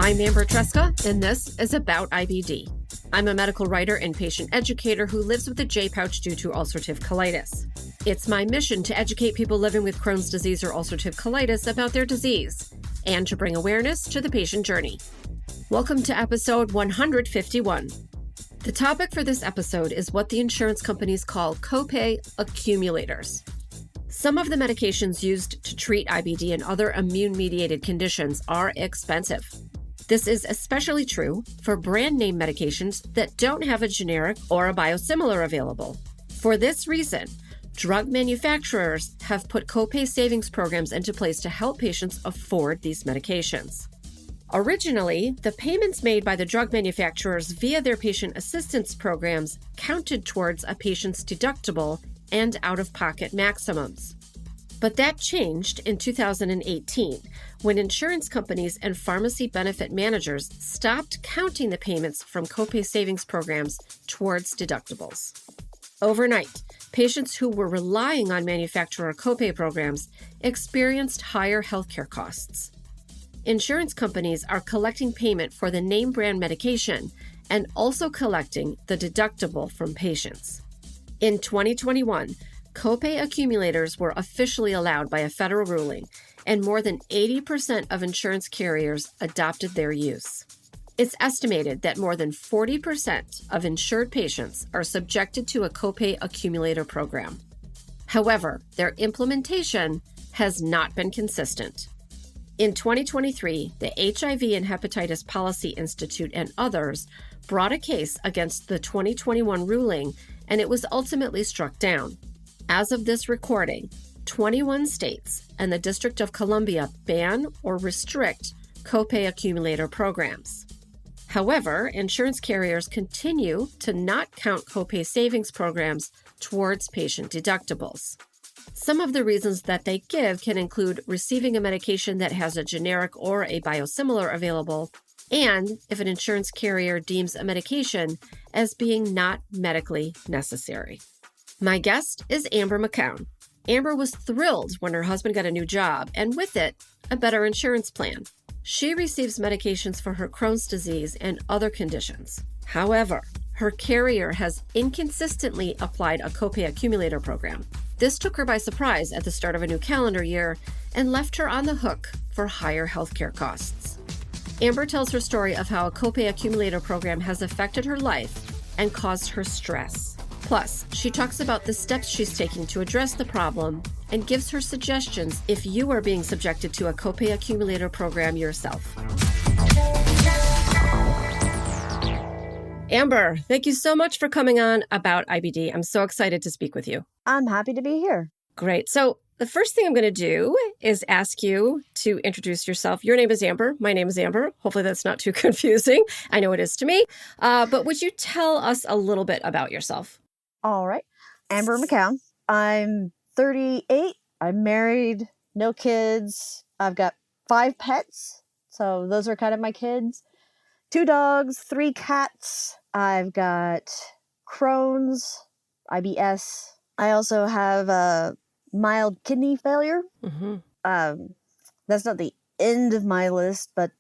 I'm Amber Tresca, and this is About IBD. I'm a medical writer and patient educator who lives with a J-pouch due to ulcerative colitis. It's my mission to educate people living with Crohn's disease or ulcerative colitis about their disease and to bring awareness to the patient journey. Welcome to episode 151. The topic for this episode is what the insurance companies call Copay Accumulators. Some of the medications used to treat IBD and other immune-mediated conditions are expensive. This is especially true for brand name medications that don't have a generic or a biosimilar available. For this reason, drug manufacturers have put copay savings programs into place to help patients afford these medications. Originally, the payments made by the drug manufacturers via their patient assistance programs counted towards a patient's deductible and out-of-pocket maximums. But that changed in 2018 when insurance companies and pharmacy benefit managers stopped counting the payments from copay savings programs towards deductibles. Overnight, patients who were relying on manufacturer copay programs experienced higher healthcare costs. Insurance companies are collecting payment for the name brand medication and also collecting the deductible from patients. In 2021, copay accumulators were officially allowed by a federal ruling, and more than 80% of insurance carriers adopted their use. It's estimated that more than 40% of insured patients are subjected to a copay accumulator program. However, their implementation has not been consistent. In 2023, the HIV and Hepatitis Policy Institute and others brought a case against the 2021 ruling, and it was ultimately struck down. As of this recording, 21 states and the District of Columbia ban or restrict copay accumulator programs. However, insurance carriers continue to not count copay savings programs towards patient deductibles. Some of the reasons that they give can include receiving a medication that has a generic or a biosimilar available, and if an insurance carrier deems a medication as being not medically necessary. My guest is Amber McCown. Amber was thrilled when her husband got a new job, and with it, a better insurance plan. She receives medications for her Crohn's disease and other conditions. However, her carrier has inconsistently applied a copay accumulator program. This took her by surprise at the start of a new calendar year and left her on the hook for higher healthcare costs. Amber tells her story of how a copay accumulator program has affected her life and caused her stress. Plus, she talks about the steps she's taking to address the problem and gives her suggestions if you are being subjected to a copay accumulator program yourself. Amber, thank you so much for coming on About IBD. I'm so excited to speak with you. I'm happy to be here. Great. So the first thing I'm going to do is ask you to introduce yourself. Your name is Amber. My name is Amber. Hopefully that's not too confusing. I know it is to me. But would you tell us a little bit about yourself? All right. Amber McCown. I'm 38. I'm married, no kids. I've got 5 pets. So those are kind of my kids. 2 dogs, 3 cats. I've got Crohn's, IBS. I also have a mild kidney failure. Mm-hmm. That's not the end of my list, but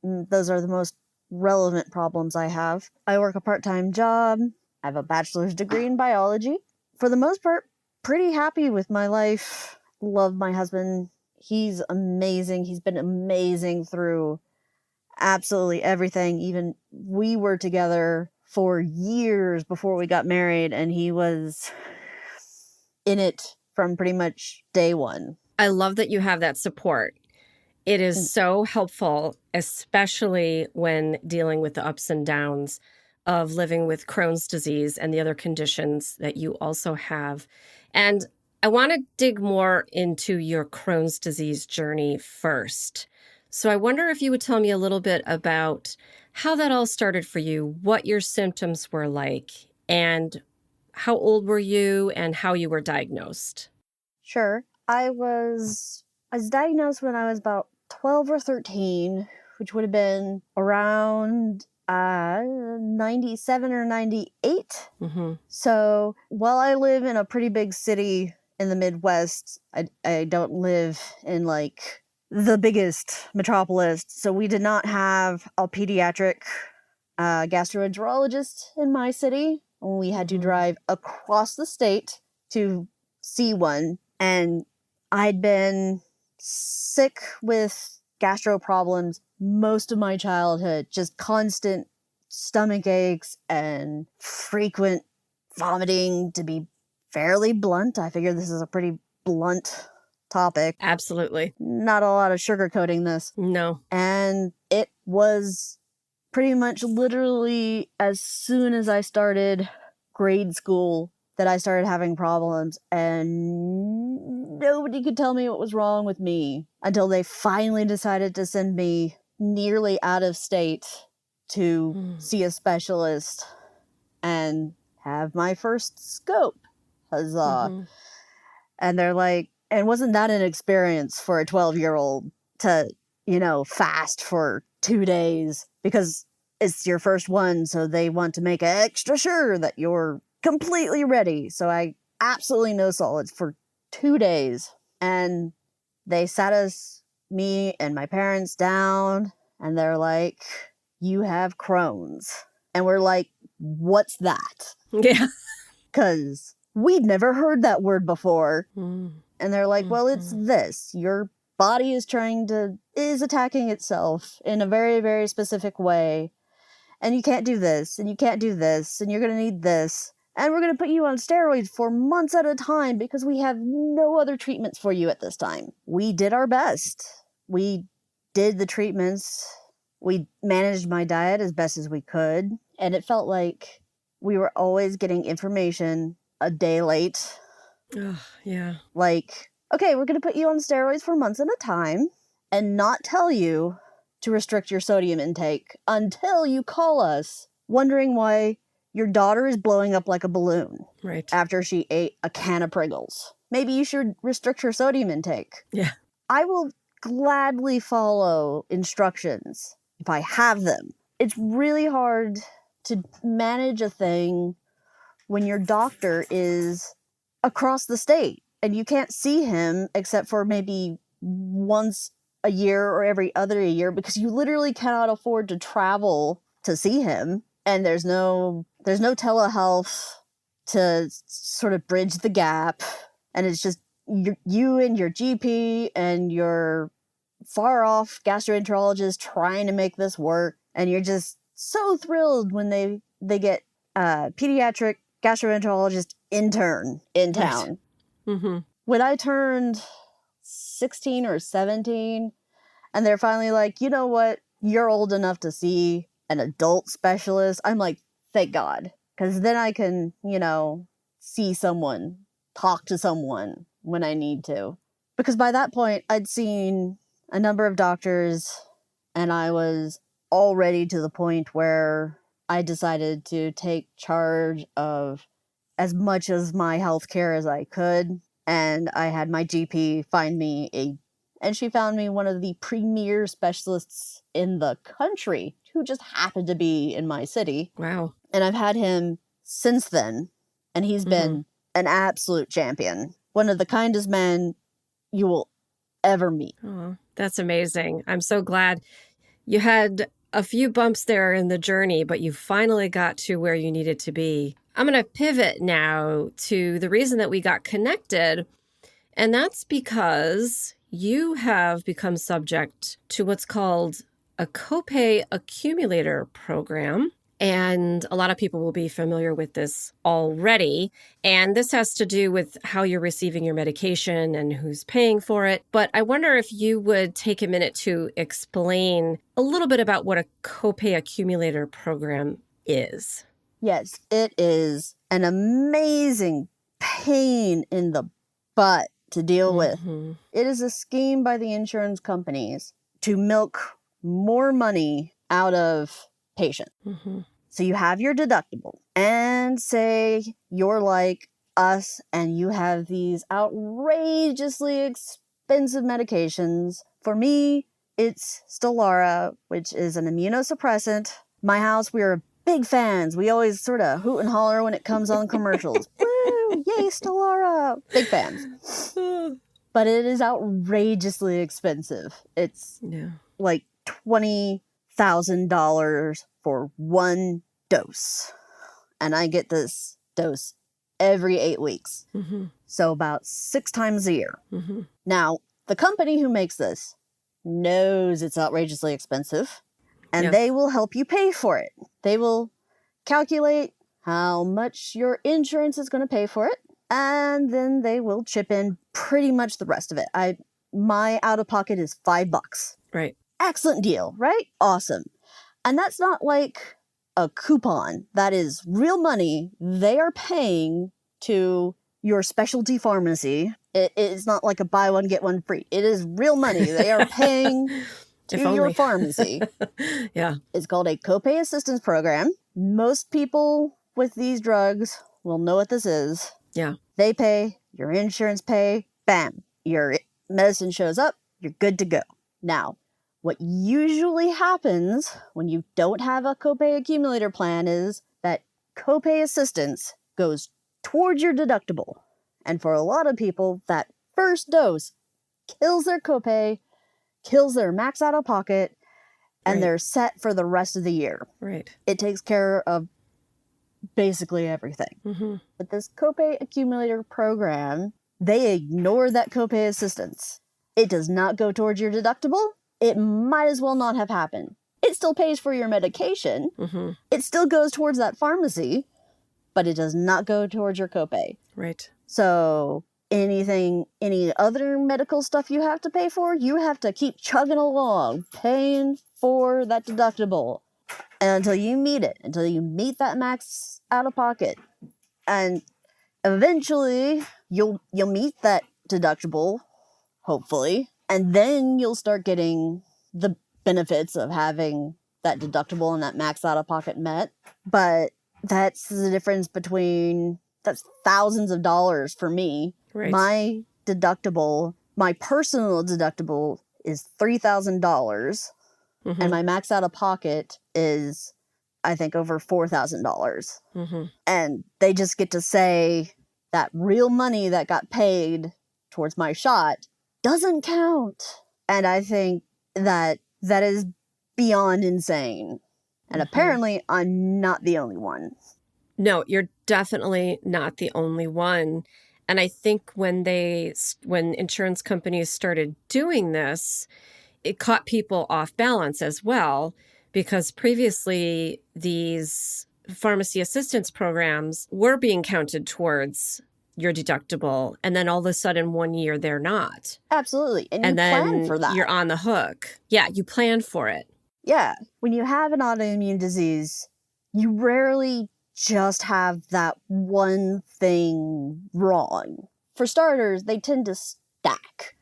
those are the most relevant problems I have. I work a part-time job. I have a bachelor's degree in biology. For the most part, pretty happy with my life. Love my husband. He's amazing. He's been amazing through absolutely everything. Even we were together for years before we got married, and he was in it from pretty much day one. I love that you have that support. It is so helpful, especially when dealing with the ups and downs of living with Crohn's disease and the other conditions that you also have. And I want to dig more into your Crohn's disease journey first. So I wonder if you would tell me a little bit about how that all started for you, what your symptoms were like, and how old were you and how you were diagnosed. Sure. I was diagnosed when I was about 12 or 13, which would have been around 97 or 98. Mm-hmm. So while I live in a pretty big city in the Midwest, I don't live in like the biggest metropolis, so we did not have a pediatric gastroenterologist in my city. We had to drive across the state to see one, and I'd been sick with gastro problems most of my childhood, just constant stomach aches and frequent vomiting. To be fairly blunt, I figure this is a pretty blunt topic. Absolutely. Not a lot of sugarcoating this. No. And it was pretty much literally as soon as I started grade school that I started having problems, and nobody could tell me what was wrong with me until they finally decided to send me nearly out of state to see a specialist and have my first scope. Huzzah. And they're like, and wasn't that an experience for a 12-year-old to, fast for 2 days because it's your first one, so they want to make extra sure that you're completely ready. So I absolutely no solids for 2 days. And they sat me and my parents down, and they're like, you have Crohn's. And we're like, what's that? Yeah. Because we'd never heard that word before. And they're like, well, it's this. Your body is attacking itself in a very, very specific way. And you can't do this, and you can't do this, and you're going to need this. And we're going to put you on steroids for months at a time because we have no other treatments for you at this time. We did our best. We did the treatments. We managed my diet as best as we could. And it felt like we were always getting information a day late. Yeah. Like, okay, we're going to put you on steroids for months at a time and not tell you to restrict your sodium intake until you call us wondering why your daughter is blowing up like a balloon after she ate a can of Pringles. Maybe you should restrict her sodium intake. Yeah. I will gladly follow instructions if I have them. It's really hard to manage a thing when your doctor is across the state and you can't see him except for maybe once a year or every other year because you literally cannot afford to travel to see him. And there's no telehealth to sort of bridge the gap. And it's just you and your GP and your far off gastroenterologist trying to make this work. And you're just so thrilled when they get a pediatric gastroenterologist intern in town. When I turned 16 or 17, and they're finally like, you know what? You're old enough to see an adult specialist. I'm like, thank God. Because then I can, see someone, talk to someone when I need to. Because by that point, I'd seen a number of doctors, and I was already to the point where I decided to take charge of as much of my healthcare as I could. And I had my GP find me and she found me one of the premier specialists in the country who just happened to be in my city. Wow. And I've had him since then, and he's been an absolute champion. One of the kindest men you will ever meet. Oh, that's amazing. I'm so glad you had a few bumps there in the journey, but you finally got to where you needed to be. I'm going to pivot now to the reason that we got connected, and that's because you have become subject to what's called a Copay Accumulator program. And a lot of people will be familiar with this already. And this has to do with how you're receiving your medication and who's paying for it. But I wonder if you would take a minute to explain a little bit about what a Copay Accumulator program is. Yes, it is an amazing pain in the butt to deal with. It is a scheme by the insurance companies to milk more money out of patients. So you have your deductible, and say you're like us and you have these outrageously expensive medications. For me, it's Stelara, which is an immunosuppressant. My house, we are big fans. We always sort of hoot and holler when it comes on commercials. Woo! Yay, Stelara! Big fans. but it is outrageously expensive. It's like $20,000 for one dose. And I get this dose every 8 weeks. So about 6 times a year. Now, the company who makes this knows it's outrageously expensive, and they will help you pay for it. They will calculate how much your insurance is going to pay for it, and then they will chip in pretty much the rest of it. My out-of-pocket is $5. Right. Excellent deal, right? Awesome. And that's not like a coupon. That is real money they are paying to your specialty pharmacy. It is not like a buy one, get one free. It is real money they are paying to your pharmacy. It's called a Copay Assistance Program. Most people with these drugs will know what this is. They pay, your insurance pay, bam, your medicine shows up, you're good to go. Now, what usually happens when you don't have a copay accumulator plan is that copay assistance goes towards your deductible. And for a lot of people, that first dose kills their copay, kills their max out of pocket, and they're set for the rest of the year. It takes care of basically everything. But this copay accumulator program, they ignore that copay assistance. It does not go towards your deductible. It might as well not have happened. It still pays for your medication. It still goes towards that pharmacy, but it does not go towards your copay. So any other medical stuff you have to pay for, you have to keep chugging along, paying for that deductible. And until you meet it, until you meet that max out of pocket. And eventually you'll meet that deductible, hopefully. And then you'll start getting the benefits of having that deductible and that max out-of-pocket met. But that's the difference between, that's thousands of dollars for me. My deductible, my personal deductible is $3,000. And my max out-of-pocket is, I think, over $4,000. And they just get to say that real money that got paid towards my shot doesn't count. And I think that is beyond insane. And apparently I'm not the only one. No, you're definitely not the only one. And I think when insurance companies started doing this, it caught people off balance as well, because previously these pharmacy assistance programs were being counted towards your deductible, and then all of a sudden 1 year they're not. Absolutely. And you plan for that. You're on the hook. Yeah, you plan for it. Yeah. When you have an autoimmune disease, you rarely just have that one thing wrong. For starters, they tend to stack.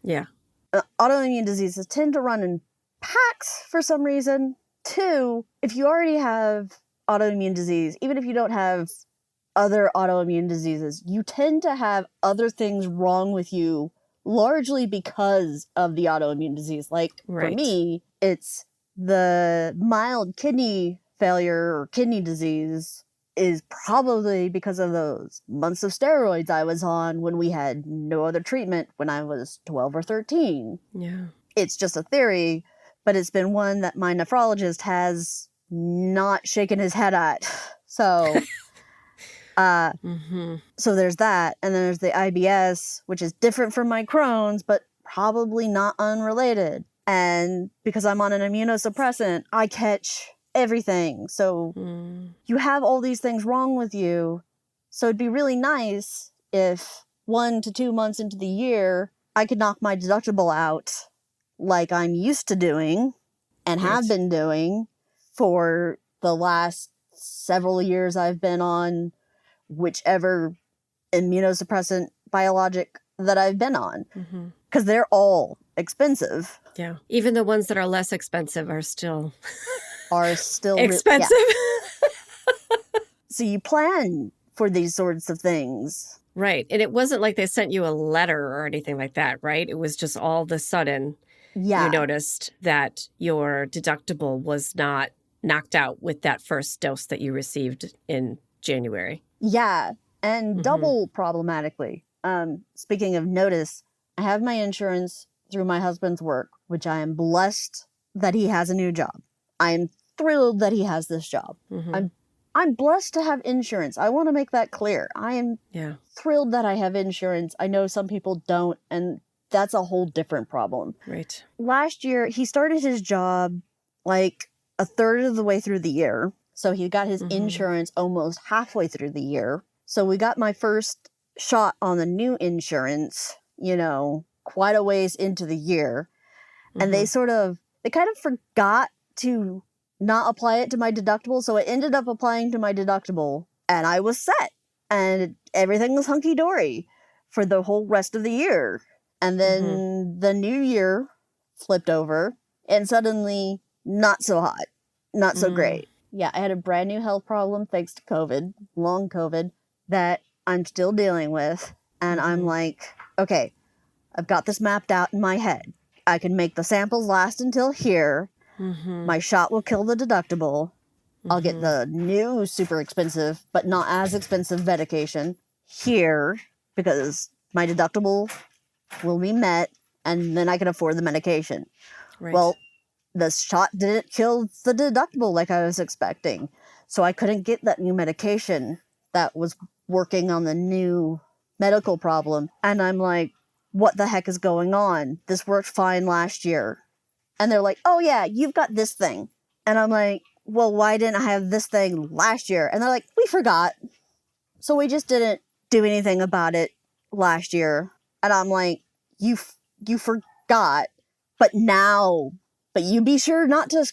Autoimmune diseases tend to run in packs for some reason. 2, if you already have autoimmune disease, even if you don't have other autoimmune diseases, you tend to have other things wrong with you largely because of the autoimmune disease. Like for me, it's the mild kidney failure or kidney disease is probably because of those months of steroids I was on when we had no other treatment when I was 12 or 13. It's just a theory, but it's been one that my nephrologist has not shaken his head at. So so there's that. And then there's the IBS, which is different from my Crohn's, but probably not unrelated. And because I'm on an immunosuppressant, I catch everything. So you have all these things wrong with you. So it'd be really nice if 1 to 2 months into the year, I could knock my deductible out like I'm used to doing and have been doing for the last several years I've been on whichever immunosuppressant biologic that I've been on. Because they're all expensive. Even the ones that are less expensive are still expensive. So you plan for these sorts of things. And it wasn't like they sent you a letter or anything like that, right? It was just all of a sudden you noticed that your deductible was not knocked out with that first dose that you received in January. And double problematically. Speaking of notice, I have my insurance through my husband's work, which I am blessed that he has a new job. I am thrilled that he has this job. Mm-hmm. I'm blessed to have insurance. I want to make that clear. I am thrilled that I have insurance. I know some people don't, and that's a whole different problem. Right. Last year, he started his job like a third of the way through the year. So he got his insurance almost halfway through the year. So we got my first shot on the new insurance, quite a ways into the year. And they kind of forgot to not apply it to my deductible. So it ended up applying to my deductible and I was set and everything was hunky-dory for the whole rest of the year. And then the new year flipped over and suddenly not so hot, not so great. Yeah, I had a brand new health problem thanks to COVID, long COVID, that I'm still dealing with. And I'm like, okay, I've got this mapped out in my head. I can make the samples last until here. My shot will kill the deductible. I'll get the new super expensive, but not as expensive medication here because my deductible will be met and then I can afford the medication. Right. Well, the shot didn't kill the deductible like I was expecting. So I couldn't get that new medication that was working on the new medical problem. And I'm like, what the heck is going on? This worked fine last year. And they're like, oh yeah, you've got this thing. And I'm like, well, why didn't I have this thing last year? And they're like, we forgot. So we just didn't do anything about it last year. And I'm like, you forgot, but you be sure not to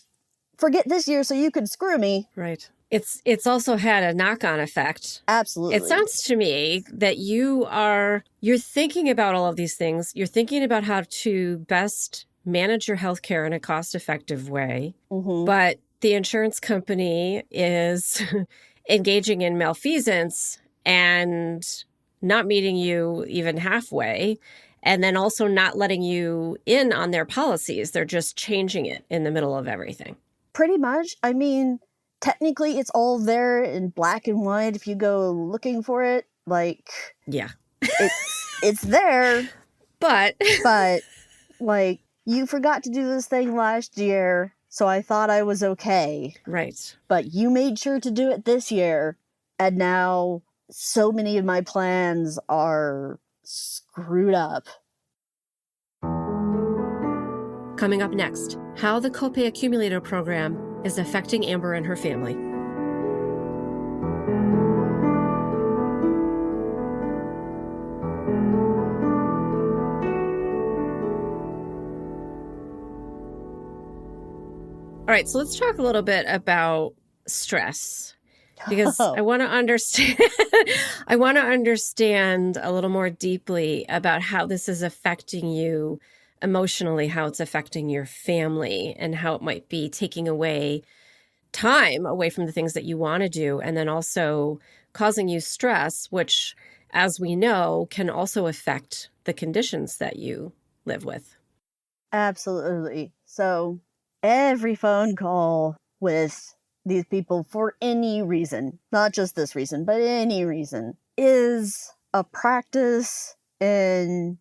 forget this year so you could screw me. Right. It's also had a knock-on effect. Absolutely. It sounds to me that you're thinking about all of these things. You're thinking about how to best manage your healthcare in a cost-effective way. But the insurance company is engaging in malfeasance and not meeting you even halfway, and then also not letting you in on their policies. They're just changing it in the middle of everything. Pretty much. I mean, technically it's all there in black and white if you go looking for it. Like, yeah, it's there. But like, you forgot to do this thing last year, so I thought I was okay. Right. But you made sure to do it this year, and now so many of my plans are screwed up. Coming up next, how the Copay Accumulator program is affecting Amber and her family. All right, so let's talk a little bit about stress because I want to understand a little more deeply about how this is affecting you emotionally, how it's affecting your family, and how it might be taking away time away from the things that you want to do, and then also causing you stress, which, as we know, can also affect the conditions that you live with. Absolutely. So every phone call with these people for any reason, not just this reason, but any reason, is a practice in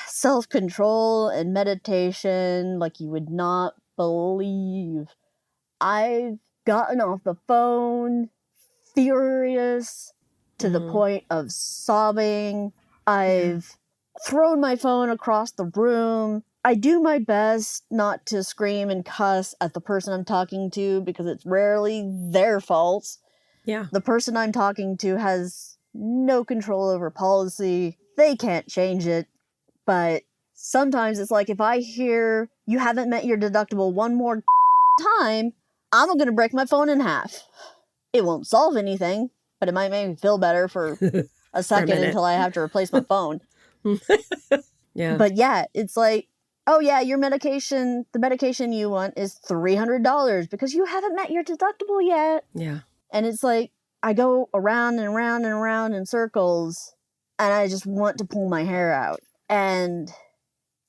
self-control and meditation like you would not believe. I've gotten off the phone furious to the point of sobbing. I've thrown my phone across the room. I do my best not to scream and cuss at the person I'm talking to because it's rarely their fault. Yeah. The person I'm talking to has no control over policy. They can't change it. But sometimes it's like, if I hear you haven't met your deductible one more time, I'm going to break my phone in half. It won't solve anything, but it might make me feel better for a second until I have to replace my phone. Yeah. But yeah, it's like, oh yeah, your medication, the medication you want is $300 because you haven't met your deductible yet. Yeah. And it's like, I go around and around and around in circles and I just want to pull my hair out. And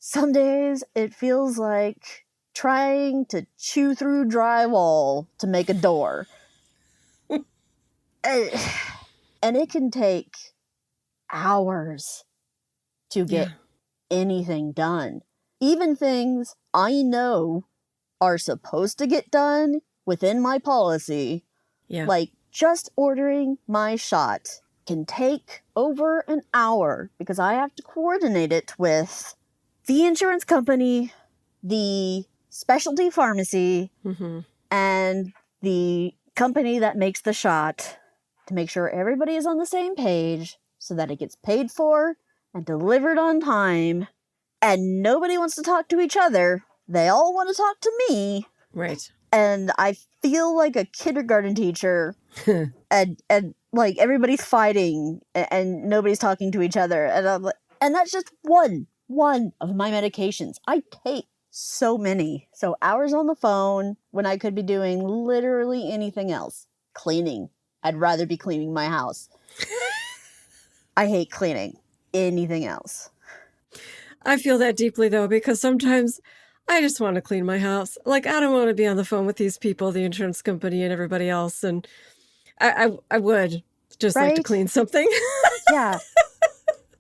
some days it feels like trying to chew through drywall to make a door. And it can take hours to get anything done. Even things I know are supposed to get done within my policy, like just ordering my shot, can take over an hour because I have to coordinate it with the insurance company, the specialty pharmacy, and the company that makes the shot to make sure everybody is on the same page so that it gets paid for and delivered on time. And nobody wants to talk to each other. They all want to talk to me. Right. And I feel like a kindergarten teacher and like everybody's fighting and nobody's talking to each other. And I'm like, and that's just one of my medications. I take so many. So hours on the phone when I could be doing literally anything else. Cleaning. I'd rather be cleaning my house. I hate cleaning. Anything else. I feel that deeply, though, because sometimes I just want to clean my house. Like, I don't want to be on the phone with these people, the insurance company and everybody else. And I would just like to clean something. Yeah.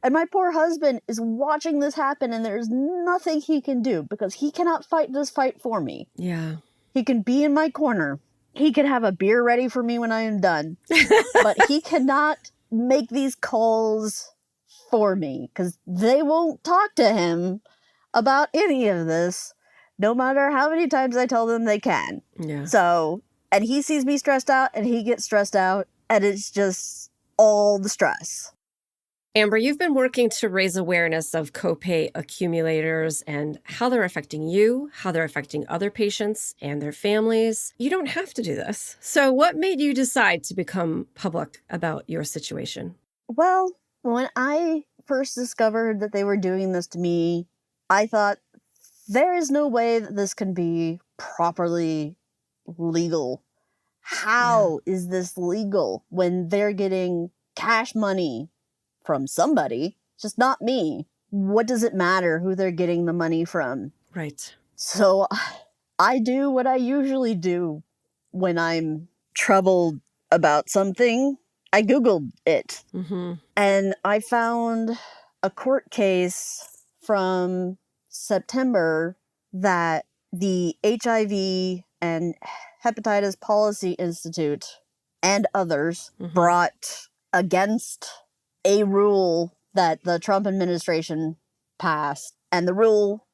And my poor husband is watching this happen, and there's nothing he can do because he cannot fight this fight for me. Yeah. He can be in my corner. He can have a beer ready for me when I am done. But he cannot make these calls for me because they won't talk to him about any of this, no matter how many times I tell them they can. Yeah. So, and he sees me stressed out and he gets stressed out, and it's just all the stress. Amber, you've been working to raise awareness of copay accumulators and how they're affecting you, how they're affecting other patients and their families. You don't have to do this. So what made you decide to become public about your situation? Well, when I first discovered that they were doing this to me, I thought, there is no way that this can be properly legal. How is this legal when they're getting cash money from somebody, just not me? What does it matter who they're getting the money from? Right. So I do what I usually do when I'm troubled about something. I Googled it. And I found a court case from September that the HIV and Hepatitis Policy Institute and others brought against a rule that the Trump administration passed. And the rule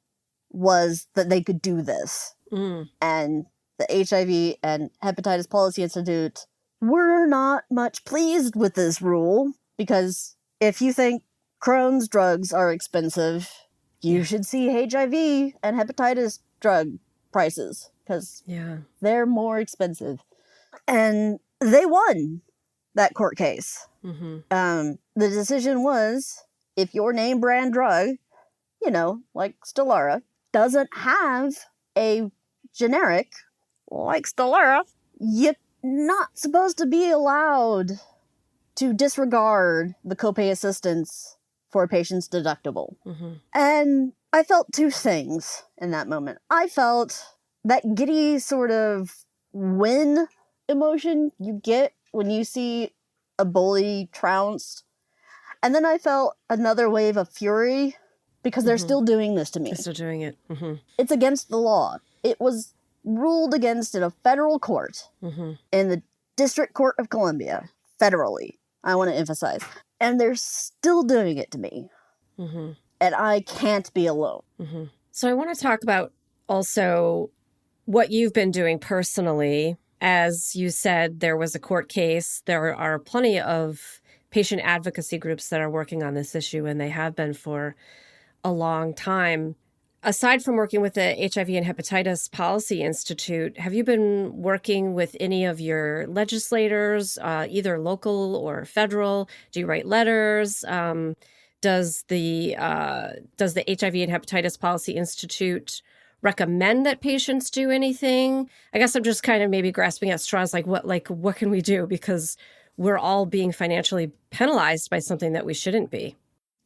was that they could do this. And the HIV and Hepatitis Policy Institute were not much pleased with this rule because if you think Crohn's drugs are expensive, you should see HIV and hepatitis drug prices because they're more expensive. And they won that court case. The decision was, if your name brand drug, you know, like Stelara, doesn't have a generic like Stelara, you're not supposed to be allowed to disregard the copay assistance for a patient's deductible. And I felt two things in that moment. I felt that giddy sort of win emotion you get when you see a bully trounced. And then I felt another wave of fury because they're still doing this to me. They're still doing it. It's against the law. It was ruled against in a federal court in the District Court of Columbia, federally, I want to emphasize. And they're still doing it to me. And I can't be alone. So I want to talk about also what you've been doing personally. As you said, there was a court case. There are plenty of patient advocacy groups that are working on this issue, and they have been for a long time. Aside from working with the HIV and Hepatitis Policy Institute, have you been working with any of your legislators, either local or federal? Do you write letters? Does the HIV and Hepatitis Policy Institute recommend that patients do anything? I guess I'm just kind of maybe grasping at straws, what can we do? Because we're all being financially penalized by something that we shouldn't be.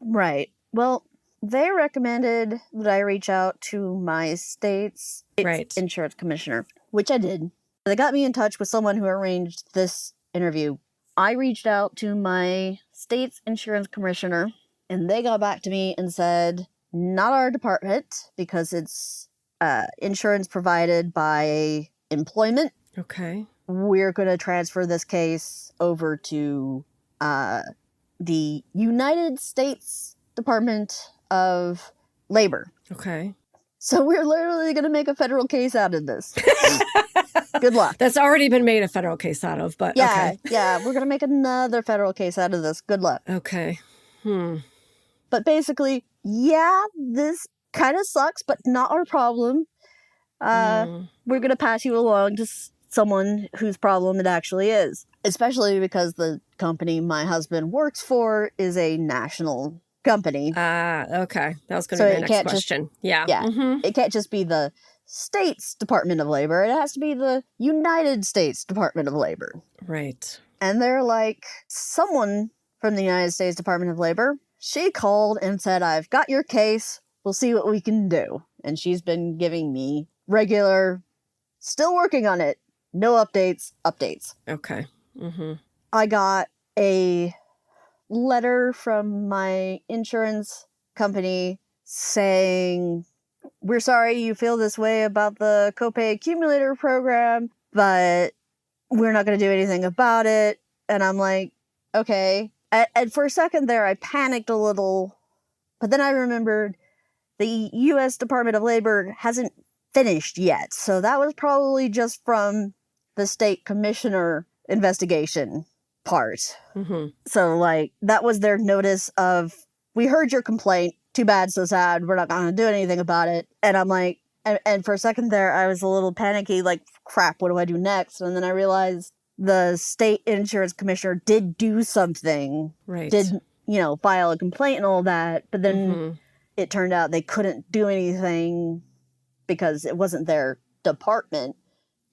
Right. Well, they recommended that I reach out to my state's insurance commissioner, which I did. They got me in touch with someone who arranged this interview. I reached out to my state's insurance commissioner, and they got back to me and said, not our department, because it's insurance provided by employment. Okay. We're going to transfer this case over to the United States Department of Labor. Okay. So we're literally going to make a federal case out of this. Good luck. That's already been made a federal case out of, but yeah, okay. Yeah, we're going to make another federal case out of this. Good luck. Okay. But basically, yeah, this kind of sucks, but not our problem. We're going to pass you along to someone whose problem it actually is, especially because the company my husband works for is a national company. Okay. That was going to be my next question. Yeah. It can't just be the state's Department of Labor. It has to be the United States Department of Labor. Right. And they're like, someone from the United States Department of Labor, she called and said, I've got your case. We'll see what we can do. And she's been giving me regular, still working on it. No updates. Okay. I got a letter from my insurance company saying, we're sorry you feel this way about the Copay Accumulator program, but we're not going to do anything about it. And I'm like, okay. And for a second there, I panicked a little, but then I remembered the U.S. Department of Labor hasn't finished yet. So that was probably just from the state commissioner investigation part. So, like, that was their notice of, we heard your complaint. Too bad, so sad. We're not going to do anything about it. And I'm like, and for a second there, I was a little panicky, like, crap, what do I do next? And then I realized the state insurance commissioner did do something. Right. Did, file a complaint and all that. But then it turned out they couldn't do anything because it wasn't their department.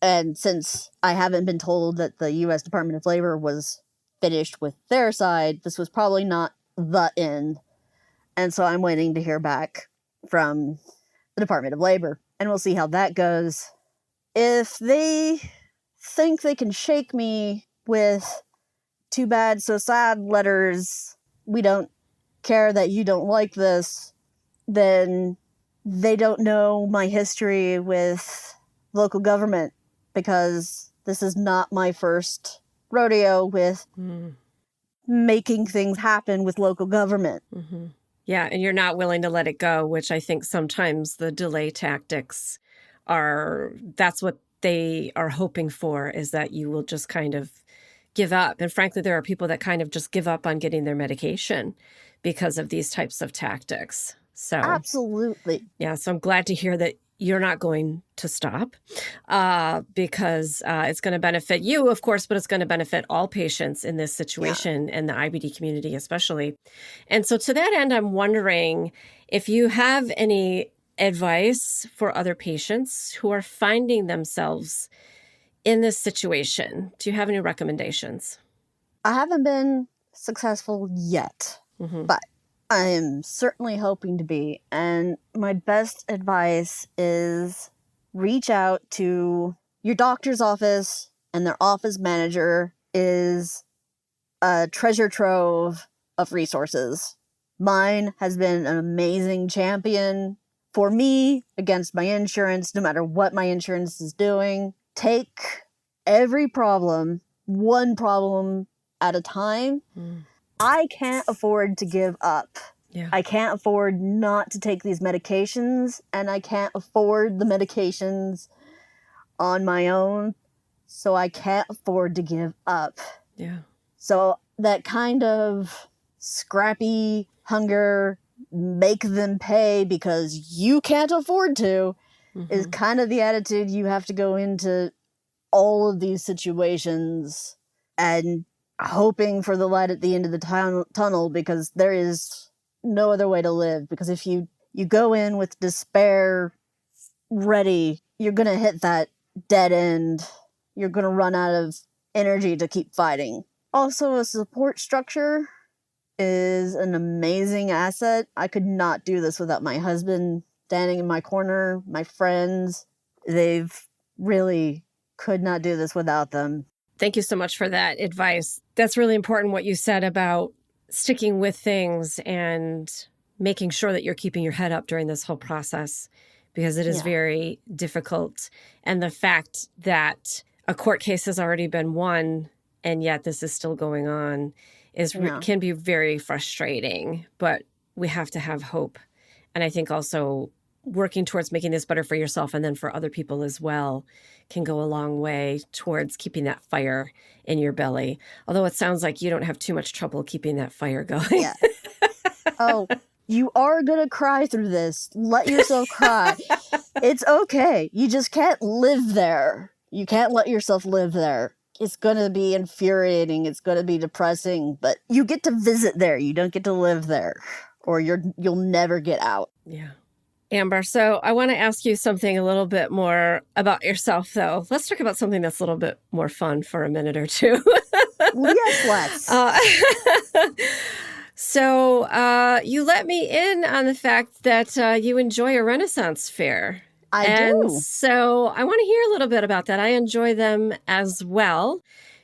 And since I haven't been told that the U.S. Department of Labor was finished with their side, this was probably not the end. And so I'm waiting to hear back from the Department of Labor. And we'll see how that goes. If they think they can shake me with too bad, so sad letters, we don't care that you don't like this, then they don't know my history with local government, because this is not my first rodeo with making things happen with local government. Yeah, and you're not willing to let it go, which I think sometimes the delay tactics that's what they are hoping for, is that you will just kind of give up. And frankly, there are people that kind of just give up on getting their medication because of these types of tactics. So absolutely. Yeah, so I'm glad to hear that you're not going to stop because it's going to benefit you, of course, but it's going to benefit all patients in this situation and the IBD community especially. And so to that end, I'm wondering if you have any advice for other patients who are finding themselves in this situation. Do you have any recommendations? I haven't been successful yet, but I am certainly hoping to be. And my best advice is reach out to your doctor's office, and their office manager is a treasure trove of resources. Mine has been an amazing champion for me against my insurance, no matter what my insurance is doing. Take every problem, one problem at a time. I can't afford to give up. Yeah. I can't afford not to take these medications, and I can't afford the medications on my own, so I can't afford to give up. Yeah. So that kind of scrappy hunger, make them pay because you can't afford to, is kind of the attitude you have to go into all of these situations, and hoping for the light at the end of the tunnel, because there is no other way to live. Because if you go in with despair ready, you're going to hit that dead end. You're going to run out of energy to keep fighting. Also, a support structure is an amazing asset. I could not do this without my husband standing in my corner, my friends. They've really could not do this without them. Thank you so much for that advice. That's really important, what you said about sticking with things and making sure that you're keeping your head up during this whole process, because it is very difficult. And the fact that a court case has already been won and yet this is still going on can be very frustrating, but we have to have hope. And I think also working towards making this better for yourself and then for other people as well can go a long way towards keeping that fire in your belly. Although it sounds like you don't have too much trouble keeping that fire going. Yeah. Oh, you are going to cry through this. Let yourself cry. It's okay. You just can't live there. You can't let yourself live there. It's going to be infuriating. It's going to be depressing, but you get to visit there. You don't get to live there, or you'll never get out. Yeah. Amber, so I want to ask you something a little bit more about yourself, though. Let's talk about something that's a little bit more fun for a minute or two. Yes, let's. So you let me in on the fact that you enjoy a Renaissance fair. I do. So I want to hear a little bit about that. I enjoy them as well.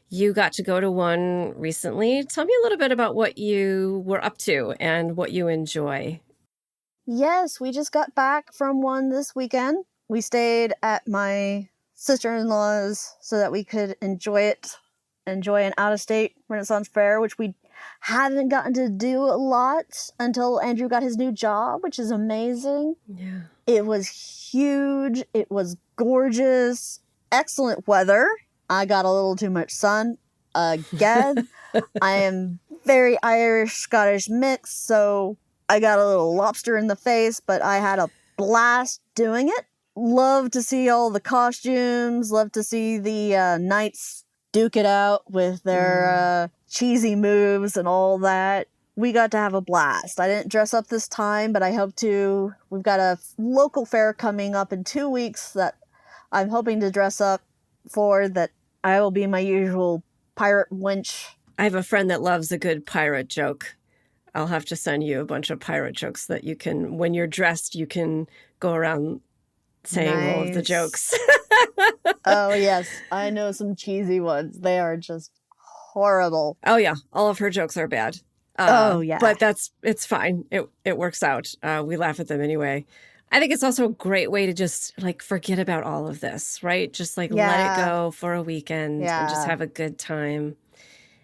You got to go to one recently. Tell me a little bit about what you were up to and what you enjoy. Yes, we just got back from one this weekend. We stayed at my sister-in-law's so that we could enjoy an out-of-state Renaissance fair, which we hadn't gotten to do a lot until Andrew got his new job, which is amazing. Yeah. It was huge. It was gorgeous. Excellent weather. I got a little too much sun again. I am very Irish-Scottish mixed, so I got a little lobster in the face, but I had a blast doing it. Love to see all the costumes. Love to see the knights duke it out with their cheesy moves and all that. We got to have a blast. I didn't dress up this time, but I hope to. We've got a local fair coming up in 2 weeks that I'm hoping to dress up for, that I will be my usual pirate wench. I have a friend that loves a good pirate joke. I'll have to send you a bunch of pirate jokes that you can, when you're dressed, you can go around saying all of the jokes. Oh, yes. I know some cheesy ones. They are just horrible. Oh, yeah. All of her jokes are bad. Yeah. But it's fine. It works out. We laugh at them anyway. I think it's also a great way to just forget about all of this, right? Just let it go for a weekend and just have a good time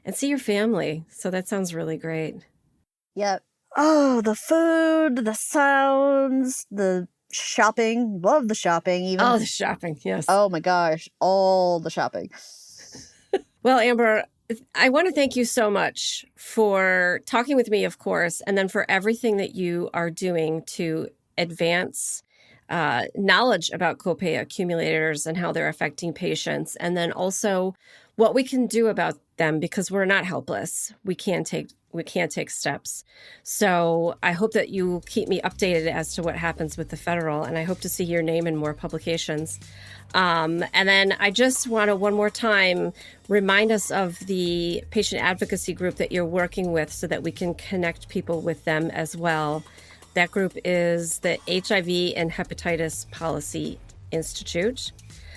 and see your family. So that sounds really great. Yep. Oh, the food, the sounds, the shopping. Love the shopping even. Oh, the shopping, yes. Oh my gosh, all the shopping. Well, Amber, I want to thank you so much for talking with me, of course, and then for everything that you are doing to advance knowledge about copay accumulators and how they're affecting patients, and then also what we can do about them, because we're not helpless. We can take steps. So I hope that you keep me updated as to what happens with the federal, and I hope to see your name in more publications. And then I just want to one more time remind us of the patient advocacy group that you're working with so that we can connect people with them as well. That group is the HIV and Hepatitis Policy Institute.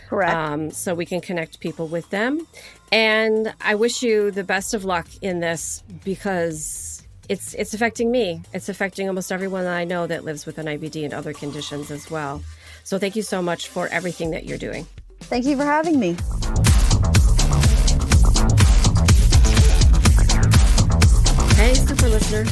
Correct. So we can connect people with them. And I wish you the best of luck in this, because it's affecting me. It's affecting almost everyone that I know that lives with an IBD and other conditions as well. So thank you so much for everything that you're doing. Thank you for having me. Hey, super listener.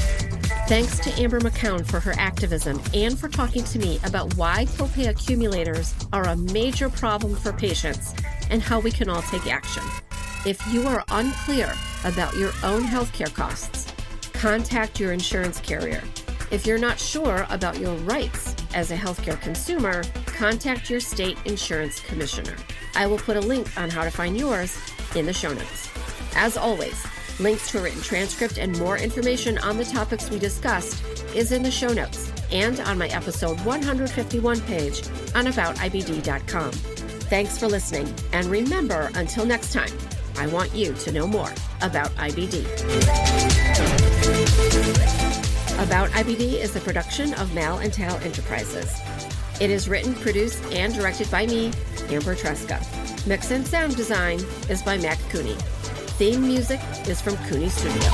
Thanks to Amber McCown for her activism and for talking to me about why copay accumulators are a major problem for patients and how we can all take action. If you are unclear about your own healthcare costs, contact your insurance carrier. If you're not sure about your rights as a healthcare consumer, contact your state insurance commissioner. I will put a link on how to find yours in the show notes. As always, links to a written transcript and more information on the topics we discussed is in the show notes and on my episode 151 page on aboutibd.com. Thanks for listening, and remember, until next time, I want you to know more about IBD. About IBD is a production of Mal and Tal Enterprises. It is written, produced, and directed by me, Amber Tresca. Mix and sound design is by Mac Cooney. Theme music is from Cooney Studio.